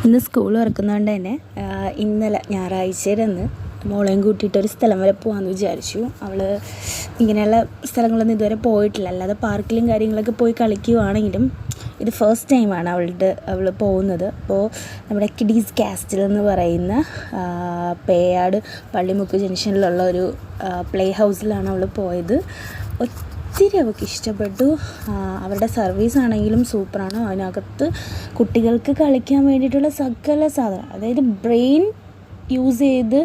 ഇന്ന് സ്കൂൾ തുറക്കുന്നതുകൊണ്ട് തന്നെ ഇന്നലെ ഞായറാഴ്ചയിലന്ന് മോളെയും കൂട്ടിയിട്ടൊരു സ്ഥലം വരെ പോകാമെന്ന് വിചാരിച്ചു. അവൾ ഇങ്ങനെയുള്ള സ്ഥലങ്ങളൊന്നും ഇതുവരെ പോയിട്ടില്ല. അല്ലാതെ പാർക്കിലും കാര്യങ്ങളൊക്കെ പോയി കളിക്കുകയാണെങ്കിലും ഇത് ഫസ്റ്റ് ടൈമാണ് അവൾ പോകുന്നത്. അപ്പോൾ നമ്മുടെ കിഡീസ് കാസ്റ്റൽ എന്ന് പറയുന്ന പേയാട് പള്ളിമുക്ക് ജംഗ്ഷനിലുള്ള ഒരു പ്ലേ ഹൗസിലാണ് അവൾ പോയത്. ഒത്തിരി അവൾക്ക് ഇഷ്ടപ്പെട്ടു. അവരുടെ സർവീസ് ആണെങ്കിലും സൂപ്പറാണ്. അതിനകത്ത് കുട്ടികൾക്ക് കളിക്കാൻ വേണ്ടിയിട്ടുള്ള സകല സാധനം, അതായത് ബ്രെയിൻ യൂസ് ചെയ്ത്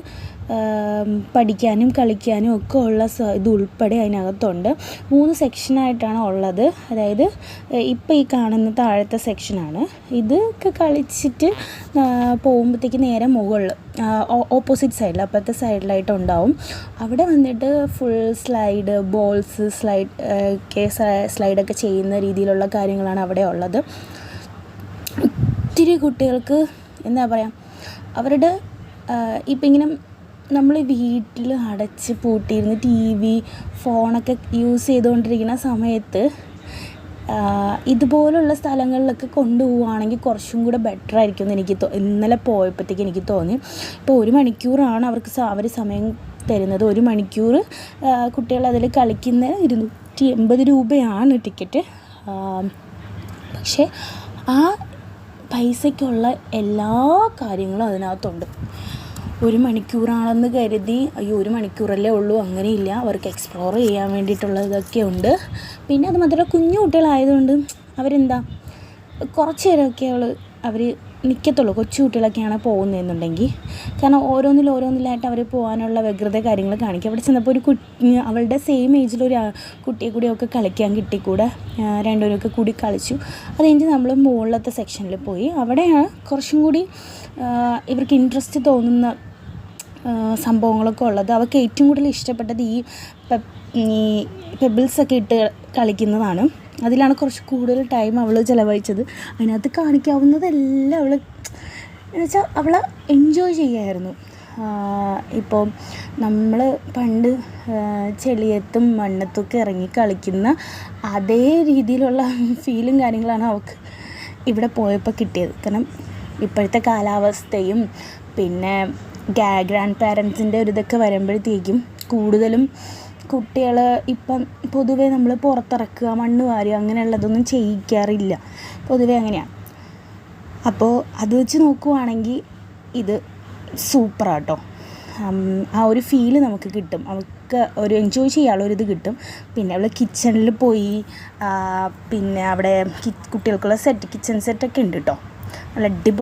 പഠിക്കാനും കളിക്കാനും ഒക്കെ ഉള്ള ഇത് ഉൾപ്പെടെ അതിനകത്തുണ്ട്. 3 സെക്ഷനായിട്ടാണ് ഉള്ളത്. അതായത് ഇപ്പോൾ ഈ കാണുന്ന താഴത്തെ സെക്ഷനാണ്. ഇതൊക്കെ കളിച്ചിട്ട് പോകുമ്പോഴത്തേക്ക് നേരെ മുകളിൽ ഓപ്പോസിറ്റ് സൈഡിൽ അപ്പുറത്തെ സൈഡിലായിട്ടുണ്ടാവും. അവിടെ വന്നിട്ട് ഫുൾ സ്ലൈഡ്, ബോൾസ്, സ്ലൈഡൊക്കെ ചെയ്യുന്ന രീതിയിലുള്ള കാര്യങ്ങളാണ് അവിടെ ഉള്ളത്. ഒത്തിരി കുട്ടികൾക്ക് എന്താ പറയുക, അവരുടെ ഇപ്പം ഇങ്ങനെ നമ്മൾ വീട്ടിൽ അടച്ച് പൂട്ടിയിരുന്ന് TV, ഫോണൊക്കെ യൂസ് ചെയ്തുകൊണ്ടിരിക്കുന്ന സമയത്ത് ഇതുപോലുള്ള സ്ഥലങ്ങളിലൊക്കെ കൊണ്ടുപോവുകയാണെങ്കിൽ കുറച്ചും കൂടെ ബെറ്റർ ആയിരിക്കും എന്ന് എനിക്ക് ഇന്നലെ പോയപ്പോഴത്തേക്ക് എനിക്ക് തോന്നി. ഇപ്പോൾ 1 മണിക്കൂറാണ് അവർ സമയം തരുന്നത്. 1 മണിക്കൂർ കുട്ടികൾ അതിൽ കളിക്കുന്ന 280 രൂപയാണ് ടിക്കറ്റ്. പക്ഷേ ആ പൈസയ്ക്കുള്ള എല്ലാ കാര്യങ്ങളും അതിനകത്തുണ്ട്. 1 മണിക്കൂറാണെന്ന് കരുതി 1 മണിക്കൂറല്ലേ ഉള്ളൂ, അങ്ങനെയില്ല. അവർക്ക് എക്സ്പ്ലോർ ചെയ്യാൻ വേണ്ടിയിട്ടുള്ളതൊക്കെ ഉണ്ട്. പിന്നെ അത് മാത്രമല്ല, കുഞ്ഞു കുട്ടികളായതുകൊണ്ട് അവരെന്താ കുറച്ച് നേരമൊക്കെ അവർ നിൽക്കത്തുള്ളൂ. കൊച്ചു കുട്ടികളൊക്കെയാണ് പോകുന്നതെന്നുണ്ടെങ്കിൽ. കാരണം ഓരോന്നിലായിട്ട് അവർ പോകാനുള്ള വ്യഗ്രത കാര്യങ്ങൾ കാണിക്കും. അവിടെ ചെന്നപ്പോൾ ഒരു അവളുടെ സെയിം ഏജിലൊരു കുട്ടിയെ കൂടി ഒക്കെ കളിക്കാൻ കിട്ടിക്കൂടെ. രണ്ടുപേരൊക്കെ കൂടി കളിച്ചു. അത് കഴിഞ്ഞ് നമ്മൾ മുകളിലത്തെ സെക്ഷനിൽ പോയി. അവിടെയാണ് കുറച്ചും കൂടി ഇവർക്ക് ഇൻട്രസ്റ്റ് തോന്നുന്ന സംഭവങ്ങളൊക്കെ ഉള്ളത്. അവർക്ക് ഏറ്റവും കൂടുതൽ ഇഷ്ടപ്പെട്ടത് ഈ പെബിൾസൊക്കെ ഇട്ട് കളിക്കുന്നതാണ്. അതിലാണ് കുറച്ച് കൂടുതൽ ടൈം അവൾ ചിലവഴിച്ചത്. അതിനകത്ത് കാണിക്കാവുന്നതെല്ലാം അവൾ എന്നുവെച്ചാൽ അവൾ എൻജോയ് ചെയ്യായിരുന്നു. ഇപ്പോൾ നമ്മൾ പണ്ട് ചെളിയത്തും മണ്ണത്തൊക്കെ ഇറങ്ങി കളിക്കുന്ന അതേ രീതിയിലുള്ള ഫീലും കാര്യങ്ങളാണ് അവൾക്ക് ഇവിടെ പോയപ്പോൾ കിട്ടിയത്. കാരണം ഇപ്പോഴത്തെ കാലാവസ്ഥയും പിന്നെ ഗ്രാൻഡ് പാരൻസിൻ്റെ ഒരു ഇതൊക്കെ വരുമ്പോഴത്തേക്കും കൂടുതലും കുട്ടികൾ ഇപ്പം പൊതുവേ നമ്മൾ പുറത്തിറക്കുക, മണ്ണ് വാരുക അങ്ങനെയുള്ളതൊന്നും ചെയ്യിക്കാറില്ല. പൊതുവേ അങ്ങനെയാണ്. അപ്പോൾ അത് വെച്ച് നോക്കുവാണെങ്കിൽ ഇത് സൂപ്പറാട്ടോ. ആ ഒരു ഫീല് നമുക്ക് കിട്ടും. അവൾക്ക് ഒരു എൻജോയ് ചെയ്യാനുള്ളൊരിത് കിട്ടും. പിന്നെ അവൾ കിച്ചണിൽ പോയി. പിന്നെ അവിടെ കുട്ടികൾക്കുള്ള കിച്ചൺ സെറ്റൊക്കെ ഉണ്ട് കേട്ടോ. നല്ല